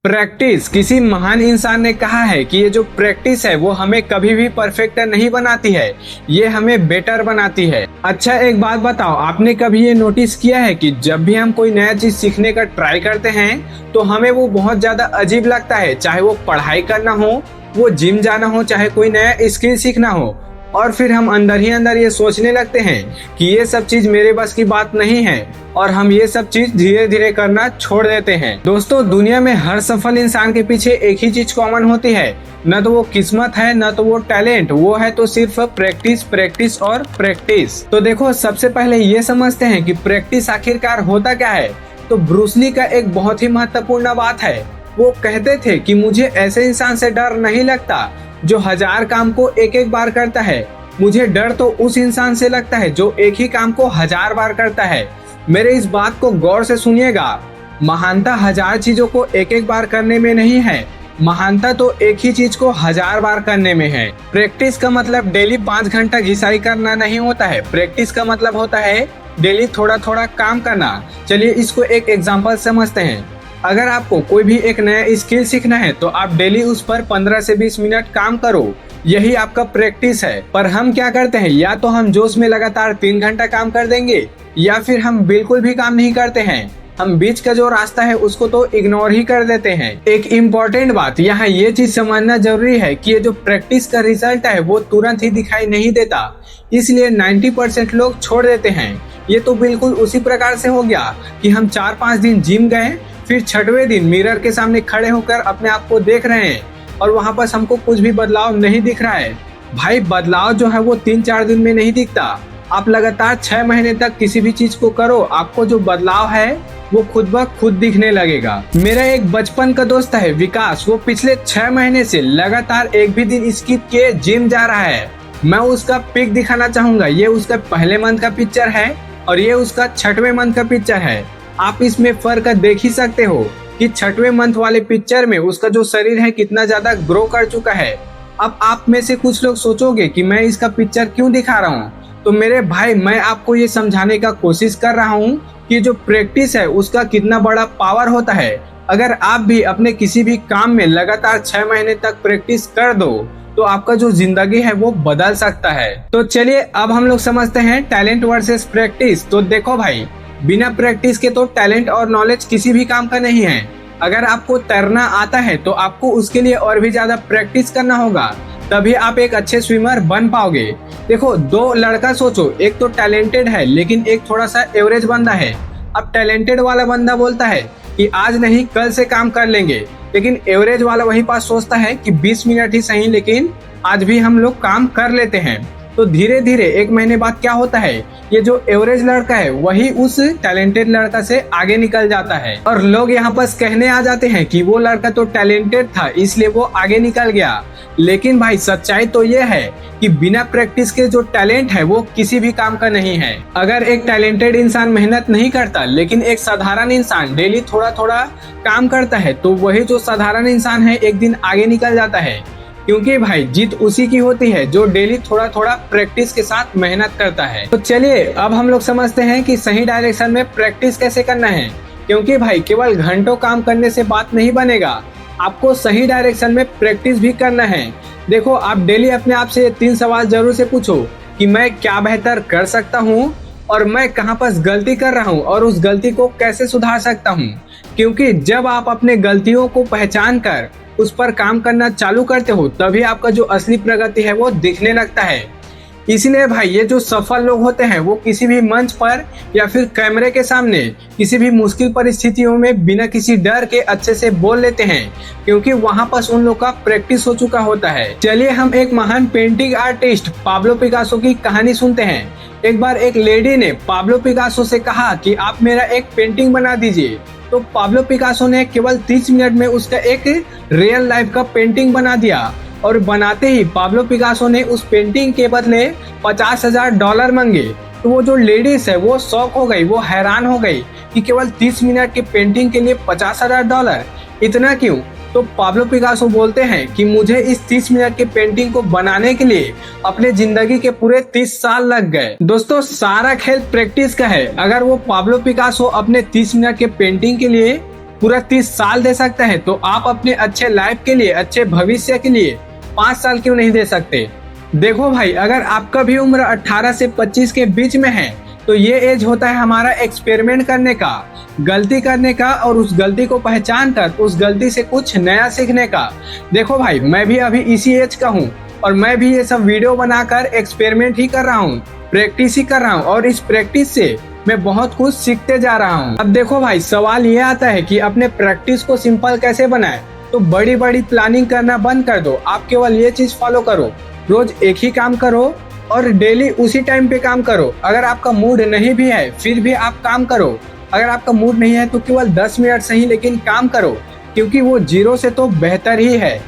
Practice. किसी महान इंसान ने कहा है कि ये जो प्रैक्टिस है वो हमें कभी भी परफेक्ट नहीं बनाती है, ये हमें बेटर बनाती है। अच्छा, एक बात बताओ, आपने कभी ये नोटिस किया है कि जब भी हम कोई नया चीज सीखने का ट्राई करते हैं तो हमें वो बहुत ज्यादा अजीब लगता है, चाहे वो पढ़ाई करना हो, वो जिम जाना हो, चाहे कोई नया स्किल सीखना हो। और फिर हम अंदर ही अंदर ये सोचने लगते हैं कि ये सब चीज मेरे बस की बात नहीं है और हम ये सब चीज धीरे धीरे करना छोड़ देते हैं। दोस्तों, दुनिया में हर सफल इंसान के पीछे एक ही चीज कॉमन होती है, न तो वो किस्मत है, न तो वो टैलेंट, वो है तो सिर्फ प्रैक्टिस, प्रैक्टिस और प्रैक्टिस। तो देखो, सबसे पहले ये समझते हैं कि प्रैक्टिस आखिरकार होता क्या है। तो ब्रूस ली का एक बहुत ही महत्वपूर्ण बात है। वो कहते थे कि मुझे ऐसे इंसान से डर नहीं लगता जो 1000 काम को एक एक बार करता है, मुझे डर तो उस इंसान से लगता है जो एक ही काम को 1000 बार करता है। मेरे इस बात को गौर से सुनिएगा, महानता 1000 चीजों को एक एक बार करने में नहीं है, महानता तो एक ही चीज को 1000 बार करने में है। प्रैक्टिस का मतलब डेली 5 घंटा घिसाई करना नहीं होता है, प्रैक्टिस का मतलब होता है डेली थोड़ा थोड़ा काम करना। चलिए इसको एक एग्जाम्पल समझते हैं। अगर आपको कोई भी एक नया स्किल सीखना है तो आप डेली उस पर 15 से 20 मिनट काम करो, यही आपका प्रैक्टिस है। पर हम क्या करते हैं, या तो हम जोश में लगातार 3 घंटा काम कर देंगे या फिर हम बिल्कुल भी काम नहीं करते हैं। हम बीच का जो रास्ता है उसको तो इग्नोर ही कर देते हैं। एक इम्पोर्टेंट बात यहाँ ये चीज समझना जरूरी है कि ये जो प्रैक्टिस का रिजल्ट है वो तुरंत ही दिखाई नहीं देता, इसलिए 90% लोग छोड़ देते हैं। ये तो बिल्कुल उसी प्रकार से हो गया कि हम 4-5 दिन जिम गए, फिर 6वें दिन मिरर के सामने खड़े होकर अपने आप को देख रहे हैं और वहां पर हमको कुछ भी बदलाव नहीं दिख रहा है। भाई, बदलाव जो है वो 3-4 दिन में नहीं दिखता, आप लगातार 6 महीने तक किसी भी चीज को करो, आपको जो बदलाव है वो खुद ब खुद दिखने लगेगा। मेरा एक बचपन का दोस्त है विकास, वो पिछले 6 महीने से लगातार एक भी दिन स्किप किए जिम जा रहा है। मैं उसका पिक दिखाना चाहूंगा। ये उसका पहले मंथ का पिक्चर है और ये उसका 6वें मंथ का पिक्चर है। आप इसमें फर्क देख ही सकते हो कि 6वें मंथ वाले पिक्चर में उसका जो शरीर है कितना ज्यादा ग्रो कर चुका है। अब आप में से कुछ लोग सोचोगे कि मैं इसका पिक्चर क्यों दिखा रहा हूँ, तो मेरे भाई, मैं आपको ये समझाने का कोशिश कर रहा हूँ कि जो प्रैक्टिस है उसका कितना बड़ा पावर होता है। अगर आप भी अपने किसी भी काम में लगातार 6 महीने तक प्रैक्टिस कर दो तो आपका जो जिंदगी है वो बदल सकता है। तो चलिए अब हम लोग समझते हैं टैलेंट वर्सेस प्रैक्टिस। तो देखो भाई, बिना प्रैक्टिस के तो टैलेंट और नॉलेज किसी भी काम का नहीं है। अगर आपको तैरना आता है तो आपको उसके लिए और भी ज्यादा प्रैक्टिस करना होगा, तभी आप एक अच्छे स्विमर बन पाओगे। देखो, 2 लड़का सोचो, एक तो टैलेंटेड है लेकिन एक थोड़ा सा एवरेज बंदा है। अब टैलेंटेड वाला बंदा बोलता है कि आज नहीं कल से काम कर लेंगे, लेकिन एवरेज वाला वही पास सोचता है कि 20 मिनट ही सही लेकिन आज भी हम लोग काम कर लेते हैं। तो धीरे धीरे 1 महीने बाद क्या होता है, ये जो एवरेज लड़का है वही उस टैलेंटेड लड़का से आगे निकल जाता है और लोग यहाँ पर कहने आ जाते हैं कि वो लड़का तो टैलेंटेड था इसलिए वो आगे निकल गया। लेकिन भाई, सच्चाई तो ये है कि बिना प्रैक्टिस के जो टैलेंट है वो किसी भी काम का नहीं है। अगर एक टैलेंटेड इंसान मेहनत नहीं करता लेकिन एक साधारण इंसान डेली थोड़ा थोड़ा काम करता है तो वही जो साधारण इंसान है एक दिन आगे निकल जाता है, क्योंकि भाई जीत उसी की होती है जो डेली थोड़ा थोड़ा प्रैक्टिस के साथ मेहनत करता है। तो चलिए अब हम लोग समझते हैं कि सही डायरेक्शन में प्रैक्टिस कैसे करना है, क्योंकि भाई केवल घंटों काम करने से बात नहीं बनेगा, आपको सही डायरेक्शन में प्रैक्टिस भी करना है। देखो, आप डेली अपने आप से 3 सवाल जरूर से पूछो कि मैं क्या बेहतर कर सकता हूँ और मैं कहाँ पर गलती कर रहा हूँ और उस गलती को कैसे सुधार सकता हूँ। क्योंकि जब आप अपने गलतियों को पहचान कर उस पर काम करना चालू करते हो तभी आपका जो असली प्रगति है वो दिखने लगता है। इसलिए भाई, ये जो सफल लोग होते हैं वो किसी भी मंच पर या फिर कैमरे के सामने किसी भी मुश्किल परिस्थितियों में बिना किसी डर के अच्छे से बोल लेते हैं, क्योंकि वहां पर उन लोग का प्रैक्टिस हो चुका होता है। चलिए हम एक महान पेंटिंग आर्टिस्ट पाब्लो पिकासो की कहानी सुनते हैं। एक बार एक लेडी ने पाब्लो पिकासो से कहा कि आप मेरा एक पेंटिंग बना दीजिए। तो पाब्लो पिकासो ने केवल 30 मिनट में उसका एक रियल लाइफ का पेंटिंग बना दिया और बनाते ही पाब्लो पिकासो ने उस पेंटिंग के बदले $50,000 मांगे। तो वो जो लेडीज है वो शॉक हो गई, वो हैरान हो गई कि केवल 30 मिनट की पेंटिंग के लिए $50,000, इतना क्यों। तो पाब्लो पिकासो बोलते हैं कि मुझे इस 30 मिनट के पेंटिंग को बनाने के लिए अपने जिंदगी के पूरे 30 साल लग गए। दोस्तों, सारा खेल प्रैक्टिस का है। अगर वो पाब्लो पिकासो अपने 30 मिनट के पेंटिंग के लिए पूरा 30 साल दे सकता है, तो आप अपने अच्छे लाइफ के लिए, अच्छे भविष्य के लिए 5 साल क्यों नहीं दे सकते। देखो भाई, अगर आपका भी उम्र 18 से 25 के बीच में है तो ये एज होता है हमारा एक्सपेरिमेंट करने का, गलती करने का और उस गलती को पहचान कर उस गलती से कुछ नया सीखने का। देखो भाई, मैं भी अभी इसी एज का हूँ और मैं भी ये सब वीडियो बनाकर एक्सपेरिमेंट ही कर रहा हूँ, प्रैक्टिस ही कर रहा हूँ और इस प्रैक्टिस से मैं बहुत कुछ सीखते जा रहा हूँ। अब देखो भाई, सवाल ये आता है कि अपने प्रैक्टिस को सिंपल कैसे बनाए। तो बड़ी बड़ी प्लानिंग करना बंद कर दो, आप केवल ये चीज फॉलो करो, रोज एक ही काम करो और डेली उसी टाइम पे काम करो। अगर आपका मूड नहीं भी है फिर भी आप काम करो, अगर आपका मूड नहीं है तो केवल 10 मिनट सही लेकिन काम करो, क्योंकि वो 0 से तो बेहतर ही है।